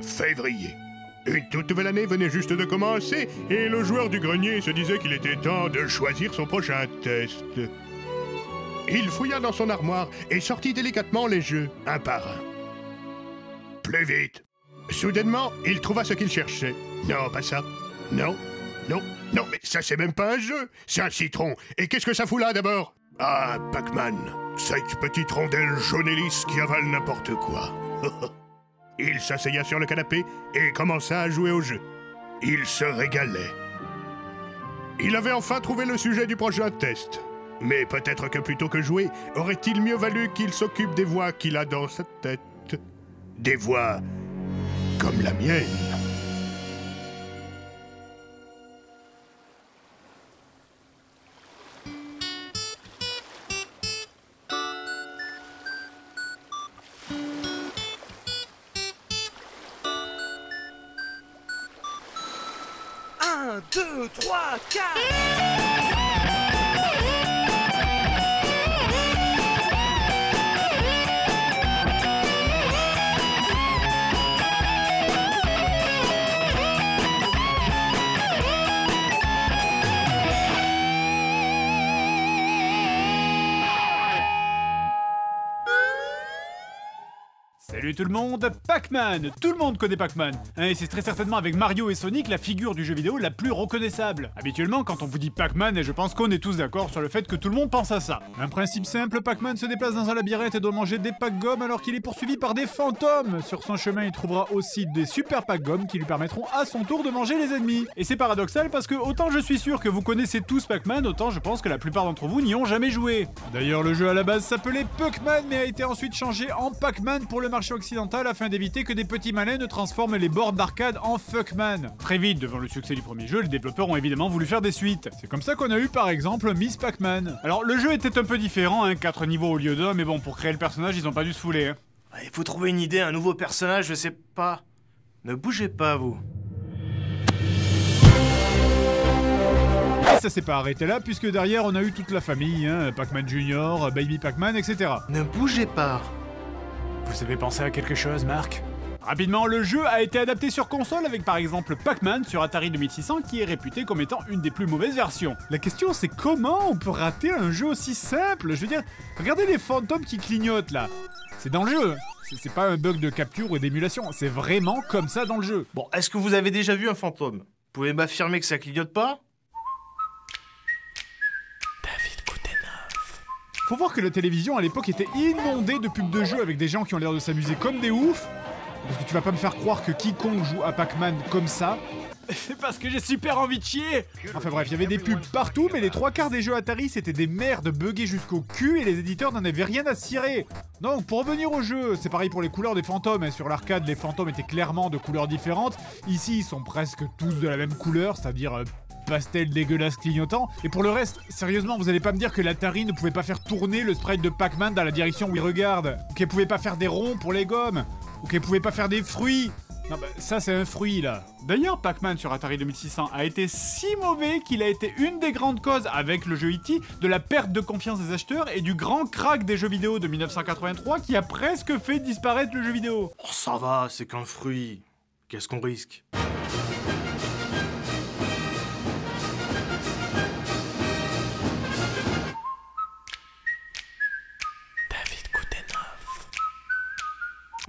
Février. Une toute nouvelle année venait juste de commencer et le joueur du grenier se disait qu'il était temps de choisir son prochain test. Il fouilla dans son armoire et sortit délicatement les jeux, un par un. Plus vite. Soudainement, il trouva ce qu'il cherchait. Non, pas ça. Non, non, non, mais ça c'est même pas un jeu, c'est un citron. Et qu'est-ce que ça fout là d'abord? Ah, Pac-Man, 5 petites rondelles jaunes et lisses qui avalent n'importe quoi. Il s'asseya sur le canapé et commença à jouer au jeu. Il se régalait. Il avait enfin trouvé le sujet du prochain test. Mais peut-être que plutôt que jouer, aurait-il mieux valu qu'il s'occupe des voix qu'il a dans sa tête. Des voix comme la mienne. Un, deux, trois, quatre. Salut tout le monde, Pac-Man. Tout le monde connaît Pac-Man, et c'est très certainement avec Mario et Sonic la figure du jeu vidéo la plus reconnaissable. Habituellement, quand on vous dit Pac-Man, et je pense qu'on est tous d'accord sur le fait que tout le monde pense à ça. Un principe simple, Pac-Man se déplace dans un labyrinthe et doit manger des Pac-Gommes alors qu'il est poursuivi par des fantômes. Sur son chemin, il trouvera aussi des super Pac-Gommes qui lui permettront à son tour de manger les ennemis. Et c'est paradoxal parce que autant je suis sûr que vous connaissez tous Pac-Man, autant je pense que la plupart d'entre vous n'y ont jamais joué. D'ailleurs, le jeu à la base s'appelait Puckman, mais a été ensuite changé en Pac-Man pour le marché occidental afin d'éviter que des petits malins ne transforment les bornes d'arcade en Fuckman. Très vite, devant le succès du premier jeu, les développeurs ont évidemment voulu faire des suites. C'est comme ça qu'on a eu par exemple Miss Pac-Man. Alors le jeu était un peu différent, 4 niveaux au lieu d'1, mais bon, pour créer le personnage, ils ont pas dû se fouler. Il faut trouver une idée, un nouveau personnage, je sais pas. Ne bougez pas, vous. Et ça s'est pas arrêté là, puisque derrière on a eu toute la famille, Pac-Man Junior, Baby Pac-Man, etc. Ne bougez pas. Vous avez pensé à quelque chose, Marc? Rapidement, le jeu a été adapté sur console avec par exemple Pac-Man sur Atari 2600 qui est réputé comme étant une des plus mauvaises versions. La question c'est comment on peut rater un jeu aussi simple? Je veux dire, regardez les fantômes qui clignotent là. C'est dans le jeu. C'est pas un bug de capture ou d'émulation, c'est vraiment comme ça dans le jeu. Bon, est-ce que vous avez déjà vu un fantôme? Vous pouvez m'affirmer que ça clignote pas? Faut voir que la télévision à l'époque était inondée de pubs de jeux avec des gens qui ont l'air de s'amuser comme des oufs. Parce que tu vas pas me faire croire que quiconque joue à Pac-Man comme ça. C'est parce que j'ai super envie de chier. Enfin bref, il y avait des pubs partout, mais les 3/4 des jeux Atari c'était des merdes buggées jusqu'au cul et les éditeurs n'en avaient rien à cirer. Donc pour revenir au jeu, c'est pareil pour les couleurs des fantômes. Sur l'arcade, les fantômes étaient clairement de couleurs différentes. Ici, ils sont presque tous de la même couleur, c'est-à-dire pastel dégueulasse clignotant. Et pour le reste, sérieusement, vous allez pas me dire que l'Atari ne pouvait pas faire tourner le sprite de Pac-Man dans la direction où il regarde, ou qu'elle pouvait pas faire des ronds pour les gommes, ou qu'elle pouvait pas faire des fruits. Non bah ça c'est un fruit là. D'ailleurs Pac-Man sur Atari 2600 a été si mauvais qu'il a été une des grandes causes avec le jeu E.T. de la perte de confiance des acheteurs et du grand crack des jeux vidéo de 1983 qui a presque fait disparaître le jeu vidéo. Oh ça va, c'est qu'un fruit. Qu'est-ce qu'on risque?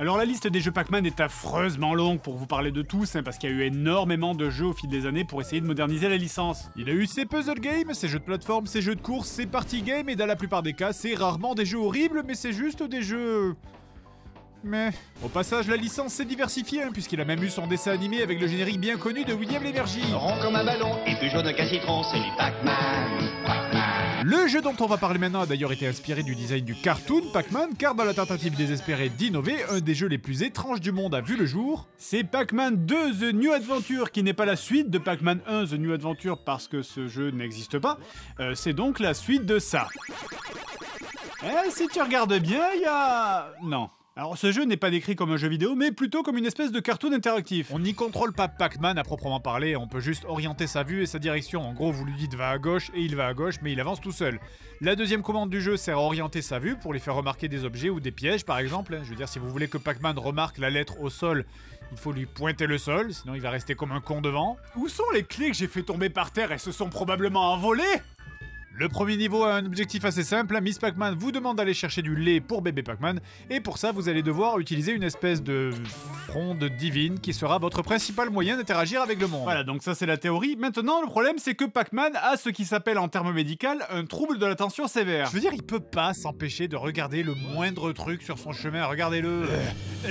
Alors la liste des jeux Pac-Man est affreusement longue pour vous parler de tous, parce qu'il y a eu énormément de jeux au fil des années pour essayer de moderniser la licence. Il a eu ses puzzle games, ses jeux de plateforme, ses jeux de course, ses party games, et dans la plupart des cas, c'est rarement des jeux horribles, mais c'est juste des jeux... Mais... Au passage, la licence s'est diversifiée, puisqu'il a même eu son dessin animé avec le générique bien connu de William Lémergie. Rond comme un ballon et plus jaune qu'un citron, c'est les Pac-Man. Le jeu dont on va parler maintenant a d'ailleurs été inspiré du design du cartoon Pac-Man, car dans la tentative désespérée d'innover, un des jeux les plus étranges du monde a vu le jour. C'est Pac-Man 2 The New Adventure, qui n'est pas la suite de Pac-Man 1 The New Adventure parce que ce jeu n'existe pas, c'est donc la suite de ça. Si tu regardes bien, il y a... Non. Alors ce jeu n'est pas décrit comme un jeu vidéo, mais plutôt comme une espèce de cartoon interactif. On n'y contrôle pas Pac-Man à proprement parler, on peut juste orienter sa vue et sa direction. En gros, vous lui dites va à gauche et il va à gauche, mais il avance tout seul. La deuxième commande du jeu sert à orienter sa vue pour lui faire remarquer des objets ou des pièges par exemple. Je veux dire, si vous voulez que Pac-Man remarque la lettre au sol, il faut lui pointer le sol, sinon il va rester comme un con devant. Où sont les clés que j'ai fait tomber par terre et se sont probablement envolées ? Le premier niveau a un objectif assez simple, Miss Pac-Man vous demande d'aller chercher du lait pour bébé Pac-Man, et pour ça vous allez devoir utiliser une espèce de fronde divine qui sera votre principal moyen d'interagir avec le monde. Voilà, donc ça c'est la théorie. Maintenant le problème c'est que Pac-Man a ce qui s'appelle en termes médicaux un trouble de l'attention sévère. Je veux dire, il peut pas s'empêcher de regarder le moindre truc sur son chemin, regardez-le.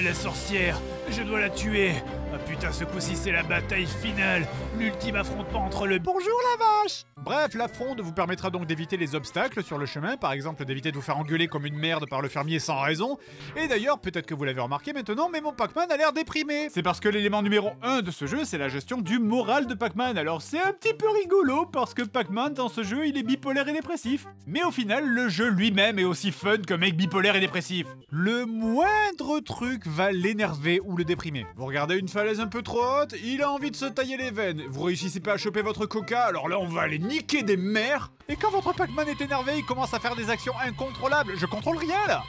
La sorcière, je dois la tuer. Ah putain, ce coup-ci c'est la bataille finale, l'ultime affrontement entre le... Bonjour la vache! Bref, la fronde vous permettra donc d'éviter les obstacles sur le chemin, par exemple d'éviter de vous faire engueuler comme une merde par le fermier sans raison. Et d'ailleurs, peut-être que vous l'avez remarqué maintenant, mais mon Pac-Man a l'air déprimé. C'est parce que l'élément numéro 1 de ce jeu, c'est la gestion du moral de Pac-Man. Alors c'est un petit peu rigolo, parce que Pac-Man dans ce jeu, il est bipolaire et dépressif. Mais au final, le jeu lui-même est aussi fun qu'un mec bipolaire et dépressif. Le moindre truc va l'énerver ou le déprimer. Vous regardez une falaise un peu trop haute, il a envie de se tailler les veines. Vous réussissez pas à choper votre coca, alors là on va aller niquer des mères. Et quand votre Pac-Man est énervé, il commence à faire des actions incontrôlables. Je contrôle rien là.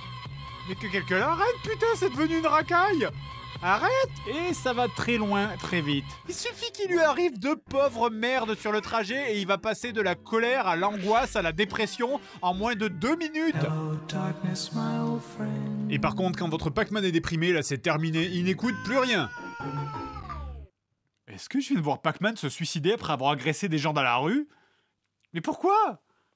Mais que quelqu'un l'arrête, putain, c'est devenu une racaille. Arrête! Et ça va très loin, très vite. Il suffit qu'il lui arrive de pauvres merdes sur le trajet et il va passer de la colère à l'angoisse à la dépression en moins de 2 minutes. Hello, darkness, my old friend. Et par contre, quand votre Pac-Man est déprimé, là c'est terminé, il n'écoute plus rien. Est-ce que je viens de voir Pac-Man se suicider après avoir agressé des gens dans la rue? Mais pourquoi?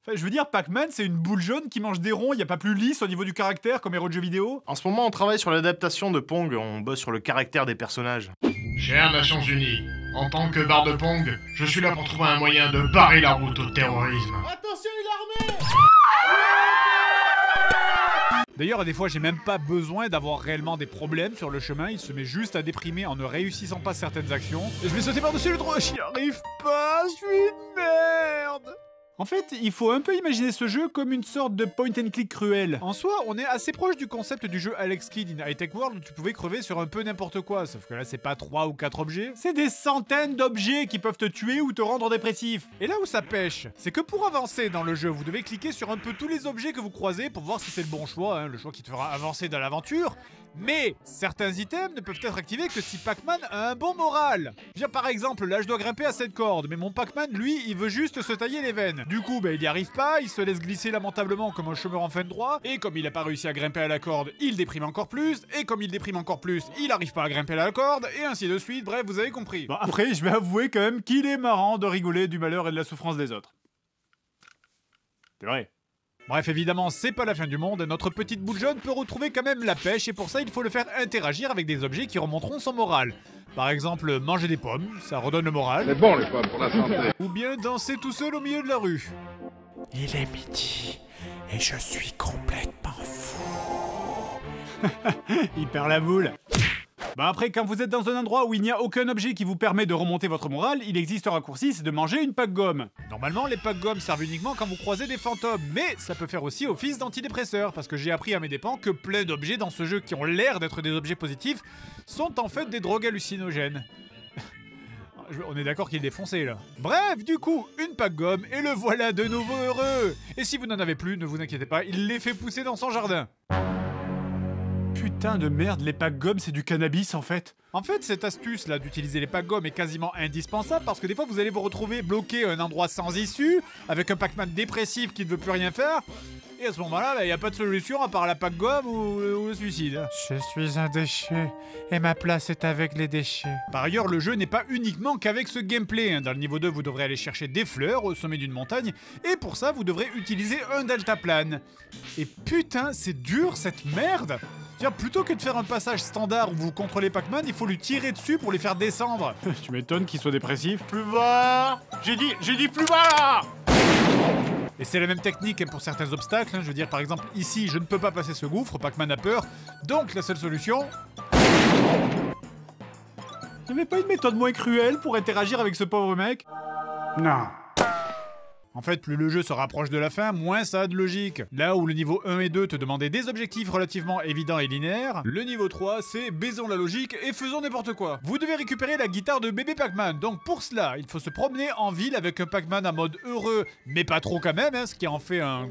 Enfin, je veux dire, Pac-Man, c'est une boule jaune qui mange des ronds, y a pas plus lisse au niveau du caractère comme héros de jeux vidéo? En ce moment, on travaille sur l'adaptation de Pong, on bosse sur le caractère des personnages. Chères Nations Unies, en tant que barre de Pong, je suis là pour trouver un moyen de barrer la route au terrorisme. Attention, il est armé! D'ailleurs, des fois, j'ai même pas besoin d'avoir réellement des problèmes sur le chemin, il se met juste à déprimer en ne réussissant pas certaines actions. Et je vais sauter par-dessus le trou, j'y arrive pas, je suis une merde! En fait, il faut un peu imaginer ce jeu comme une sorte de point and click cruel. En soi, on est assez proche du concept du jeu Alex Kidd in High Tech World où tu pouvais crever sur un peu n'importe quoi, sauf que là c'est pas 3 ou 4 objets, c'est des centaines d'objets qui peuvent te tuer ou te rendre dépressif. Et là où ça pêche, c'est que pour avancer dans le jeu, vous devez cliquer sur un peu tous les objets que vous croisez pour voir si c'est le bon choix, hein, le choix qui te fera avancer dans l'aventure. Mais certains items ne peuvent être activés que si Pac-Man a un bon moral. Je veux dire, par exemple, là je dois grimper à cette corde, mais mon Pac-Man, lui, il veut juste se tailler les veines. Du coup, il n'y arrive pas, il se laisse glisser lamentablement comme un chômeur en fin de droit, et comme il n'a pas réussi à grimper à la corde, il déprime encore plus, et comme il déprime encore plus, il n'arrive pas à grimper à la corde, et ainsi de suite, bref, vous avez compris. Bon, après, je vais avouer quand même qu'il est marrant de rigoler du malheur et de la souffrance des autres. C'est vrai. Bref, évidemment, c'est pas la fin du monde, notre petite boule jaune peut retrouver quand même la pêche, et pour ça, il faut le faire interagir avec des objets qui remonteront son moral. Par exemple, manger des pommes, ça redonne le moral. C'est bon les pommes pour la santé. Ou bien danser tout seul au milieu de la rue. Il est midi, et je suis complètement fou. Il perd la boule. Bah après, quand vous êtes dans un endroit où il n'y a aucun objet qui vous permet de remonter votre morale, il existe un raccourci, c'est de manger une pack-gomme. Normalement, les pack-gommes servent uniquement quand vous croisez des fantômes, mais ça peut faire aussi office d'antidépresseur, parce que j'ai appris à mes dépens que plein d'objets dans ce jeu qui ont l'air d'être des objets positifs sont en fait des drogues hallucinogènes. On est d'accord qu'il est défoncé là. Bref, du coup, une pack-gomme, et le voilà de nouveau heureux. Et si vous n'en avez plus, ne vous inquiétez pas, il les fait pousser dans son jardin. Putain de merde, les pack-gommes c'est du cannabis en fait. En fait, cette astuce là d'utiliser les pack-gommes est quasiment indispensable parce que des fois vous allez vous retrouver bloqué à un endroit sans issue, avec un Pac-Man dépressif qui ne veut plus rien faire. Et à ce moment-là, il n'y a pas de solution à part la pack-gomme ou le suicide. Je suis un déchet, et ma place est avec les déchets. Par ailleurs, le jeu n'est pas uniquement qu'avec ce gameplay. Dans le niveau 2, vous devrez aller chercher des fleurs au sommet d'une montagne, et pour ça, vous devrez utiliser un deltaplane. Et putain, c'est dur cette merde! Tiens, plutôt que de faire un passage standard où vous contrôlez Pac-Man, il faut lui tirer dessus pour les faire descendre. Tu m'étonnes qu'il soit dépressif. Plus bas! J'ai dit plus bas! Et c'est la même technique pour certains obstacles, hein. Je veux dire, par exemple, ici, je ne peux pas passer ce gouffre, Pac-Man a peur, donc la seule solution... Il n'y avait pas une méthode moins cruelle pour interagir avec ce pauvre mec? Non. En fait, plus le jeu se rapproche de la fin, moins ça a de logique. Là où le niveau 1 et 2 te demandaient des objectifs relativement évidents et linéaires, le niveau 3, c'est baisons la logique et faisons n'importe quoi. Vous devez récupérer la guitare de bébé Pac-Man, donc pour cela, il faut se promener en ville avec un Pac-Man en mode heureux, mais pas trop quand même, hein, ce qui en fait un...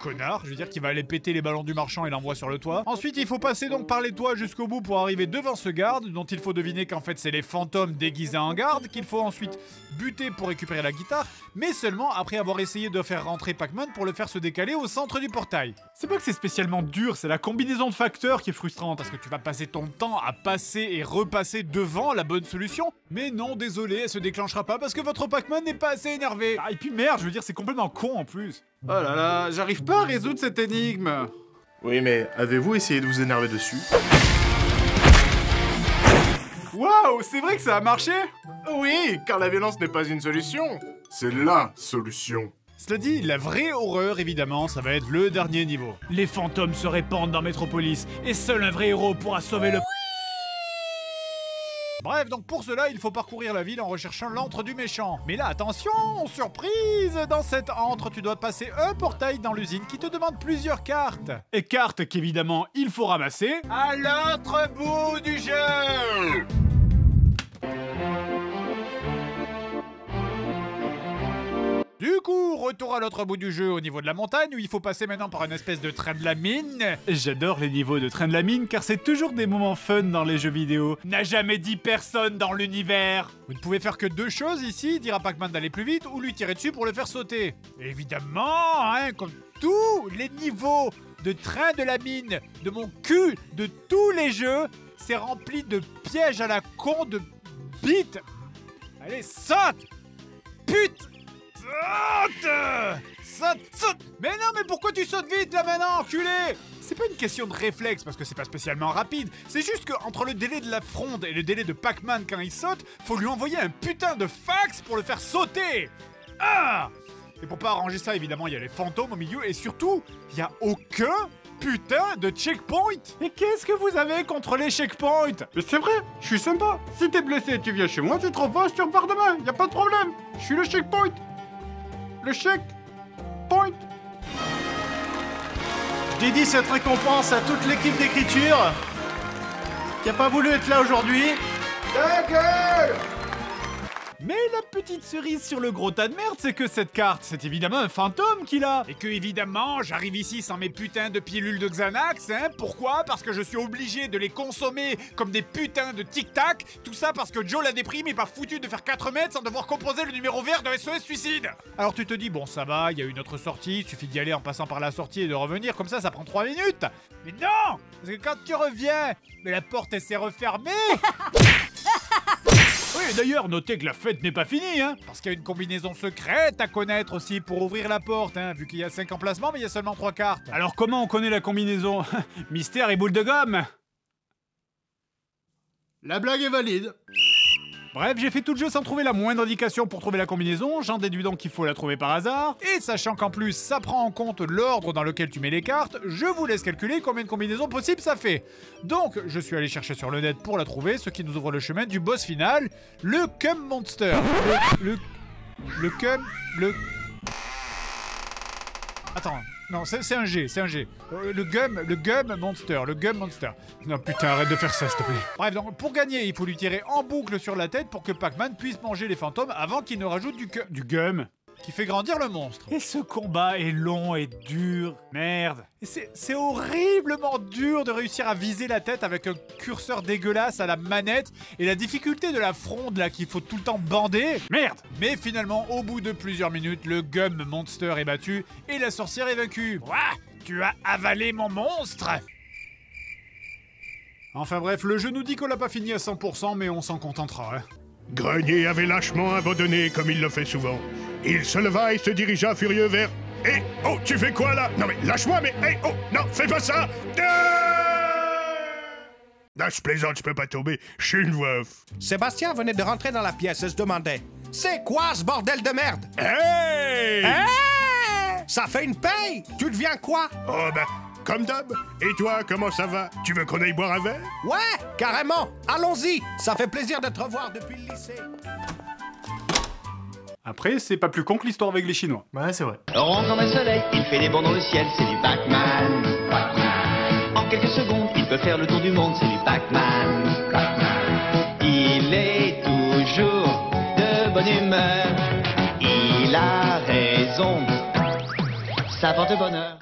connard, je veux dire, qui va aller péter les ballons du marchand et l'envoie sur le toit. Ensuite, il faut passer donc par les toits jusqu'au bout pour arriver devant ce garde, dont il faut deviner qu'en fait c'est les fantômes déguisés en garde, qu'il faut ensuite buter pour récupérer la guitare, mais seulement après avoir essayé de faire rentrer Pac-Man pour le faire se décaler au centre du portail. C'est pas que c'est spécialement dur, c'est la combinaison de facteurs qui est frustrante, parce que tu vas passer ton temps à passer et repasser devant la bonne solution, mais non, désolé, elle se déclenchera pas parce que votre Pac-Man n'est pas assez énervé. Ah, et puis merde, je veux dire, c'est complètement con en plus. Oh là là, j'arrive pas à résoudre cette énigme. Oui, mais avez-vous essayé de vous énerver dessus? Waouh, c'est vrai que ça a marché? Oui, car la violence n'est pas une solution. C'est LA solution. Cela dit, la vraie horreur, évidemment, ça va être le dernier niveau. Les fantômes se répandent dans Metropolis, et seul un vrai héros pourra sauver le... Bref, donc pour cela, il faut parcourir la ville en recherchant l'antre du méchant. Mais là, attention, surprise! Dans cette antre, tu dois passer un portail dans l'usine qui te demande plusieurs cartes. Et cartes qu'évidemment, il faut ramasser à l'autre bout du jeu! Du coup, retour à l'autre bout du jeu au niveau de la montagne où il faut passer maintenant par une espèce de train de la mine. J'adore les niveaux de train de la mine car c'est toujours des moments fun dans les jeux vidéo. N'a jamais dit personne dans l'univers. Vous ne pouvez faire que deux choses ici, dire à Pac-Man d'aller plus vite ou lui tirer dessus pour le faire sauter. Évidemment, hein, comme tous les niveaux de train de la mine de mon cul de tous les jeux, c'est rempli de pièges à la con de bites. Allez, saute! Pute! Saute! Mais non, mais pourquoi tu sautes vite là maintenant, enculé? C'est pas une question de réflexe parce que c'est pas spécialement rapide, c'est juste que entre le délai de la fronde et le délai de Pac-Man quand il saute, faut lui envoyer un putain de fax pour le faire sauter. Ah! Et pour pas arranger ça, évidemment, il y a les fantômes au milieu et surtout, il y a aucun putain de checkpoint. Et qu'est-ce que vous avez contre les checkpoints? Mais c'est vrai, je suis sympa. Si t'es blessé, tu viens chez moi, tu te reposes, tu repars demain, y a pas de problème. Je suis le checkpoint. Le checkpoint. Je dédie cette récompense à toute l'équipe d'écriture qui a pas voulu être là aujourd'hui. Ta gueule! Mais la petite cerise sur le gros tas de merde, c'est que cette carte, c'est évidemment un fantôme qui l'a. Et que évidemment, j'arrive ici sans mes putains de pilules de Xanax, hein. Pourquoi? Parce que je suis obligé de les consommer comme des putains de tic-tac. Tout ça parce que Joe la déprime est pas foutu de faire 4 mètres sans devoir composer le numéro vert de SOS Suicide. Alors tu te dis, bon ça va, il y a une autre sortie, il suffit d'y aller en passant par la sortie et de revenir, comme ça prend 3 minutes. Mais non! Parce que quand tu reviens, mais la porte elle s'est refermée. Oui, d'ailleurs, notez que la fête n'est pas finie, hein, parce qu'il y a une combinaison secrète à connaître aussi pour ouvrir la porte, hein, vu qu'il y a 5 emplacements, mais il y a seulement 3 cartes. Alors comment on connaît la combinaison? Mystère et boule de gomme. La blague est valide. Bref, j'ai fait tout le jeu sans trouver la moindre indication pour trouver la combinaison, j'en déduis donc qu'il faut la trouver par hasard, et sachant qu'en plus ça prend en compte l'ordre dans lequel tu mets les cartes, je vous laisse calculer combien de combinaisons possibles ça fait. Donc, je suis allé chercher sur le net pour la trouver, ce qui nous ouvre le chemin du boss final, le Cum Monster. Attends, non, c'est un G, c'est un G. Le Gum Monster. Non putain, arrête de faire ça, s'il te plaît. Bref, donc pour gagner, il faut lui tirer en boucle sur la tête pour que Pac-Man puisse manger les fantômes avant qu'il ne rajoute du gum qui fait grandir le monstre. Et ce combat est long et dur. Merde. Et c'est horriblement dur de réussir à viser la tête avec un curseur dégueulasse à la manette et la difficulté de la fronde là qu'il faut tout le temps bander. Merde. Mais finalement, au bout de plusieurs minutes, le Gum Monster est battu et la sorcière est vaincue. Ouah, tu as avalé mon monstre. Enfin bref, le jeu nous dit qu'on l'a pas fini à 100%, mais on s'en contentera. Hein. Grenier avait lâchement abandonné comme il le fait souvent. Il se leva et se dirigea furieux vers... Eh, oh, tu fais quoi là? Non mais lâche-moi, mais... Eh, oh, non, fais pas ça! Ah, je plaisante, je peux pas tomber, je suis une voix off. Sébastien venait de rentrer dans la pièce et se demandait « C'est quoi ce bordel de merde? Hey! Hey! Ça fait une paye! Tu deviens quoi? » Oh bah, comme d'hab. Et toi, comment ça va? Tu veux qu'on aille boire un verre? Ouais, carrément! Allons-y! Ça fait plaisir de te revoir depuis le lycée. Après, c'est pas plus con que l'histoire avec les Chinois. Ouais, c'est vrai. Rond comme un soleil, il fait des bonds dans le ciel, c'est du Pac-Man. En quelques secondes, il peut faire le tour du monde, c'est du Pac-Man. Il est toujours de bonne humeur, il a raison, ça porte bonheur.